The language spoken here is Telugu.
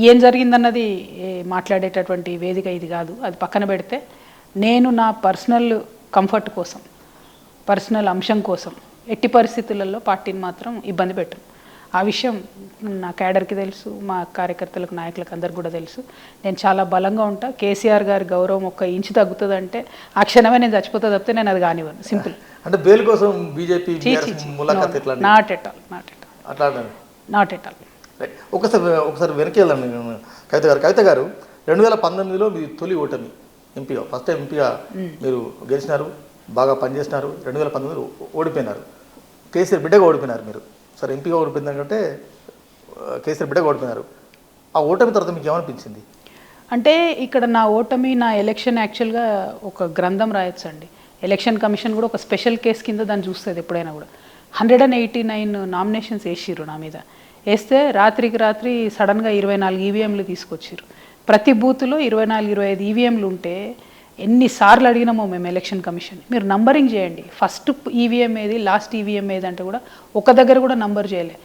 ఏం జరిగిందన్నది మాట్లాడేటటువంటి వేదిక ఇది కాదు. అది పక్కన పెడితే నేను నా పర్సనల్ కంఫర్ట్ కోసం, పర్సనల్ అంశం కోసం ఎట్టి పరిస్థితులలో పార్టీని మాత్రం ఇబ్బంది పెట్టను. ఆ విషయం నా క్యాడర్కి తెలుసు, మా కార్యకర్తలకు, నాయకులకు అందరికి కూడా తెలుసు. నేను చాలా బలంగా ఉంటా. కేసీఆర్ గారి గౌరవం ఒక్క ఇంచు తగ్గుతుందంటే ఆ క్షణమే నేను చచ్చిపోతా తప్పితే నేను అది కానివ్వను. సింపుల్. అంటే బెయిల్ కోసం బీజేపీ నాట్ ఎట్ ఆల్. ఒకసారి వెనక్కి వెళ్ళండి కవిత గారు 2019లో మీ తొలి ఓటమి ఎంపీగా, ఫస్ట్ టైం ఎంపీగా మీరు గెలిచినారు, బాగా పనిచేసినారు. 2019లో ఓడిపోయినారు, కేసీఆర్ బిడ్డగా ఓడిపోయినారు మీరు. సరే, ఎంపీగా ఓడిపోయిందంటే కేసీఆర్ బిడ్డగా ఓడిపోయినారు. ఆ ఓటమి తర్వాత మీకు ఏమనిపించింది? అంటే ఇక్కడ నా ఓటమి, నా ఎలక్షన్ యాక్చువల్గా ఒక గ్రంథం రాయొచ్చు అండి. ఎలక్షన్ కమిషన్ కూడా ఒక స్పెషల్ కేసు కింద దాన్ని చూస్తుంది ఎప్పుడైనా కూడా. 189 నామినేషన్స్ వేసిర్రు నా మీద. వేస్తే రాత్రికి రాత్రి సడన్గా 24 ఈవీఎంలు తీసుకొచ్చారు. ప్రతి బూత్లో 24-25 ఈవీఎంలు ఉంటే ఎన్నిసార్లు అడిగినామో మేము ఎలక్షన్ కమిషన్, మీరు నంబరింగ్ చేయండి, ఫస్ట్ ఈవీఎం ఏది, లాస్ట్ ఈవీఎం ఏది అంటే కూడా ఒక దగ్గర కూడా నంబర్ చేయలే.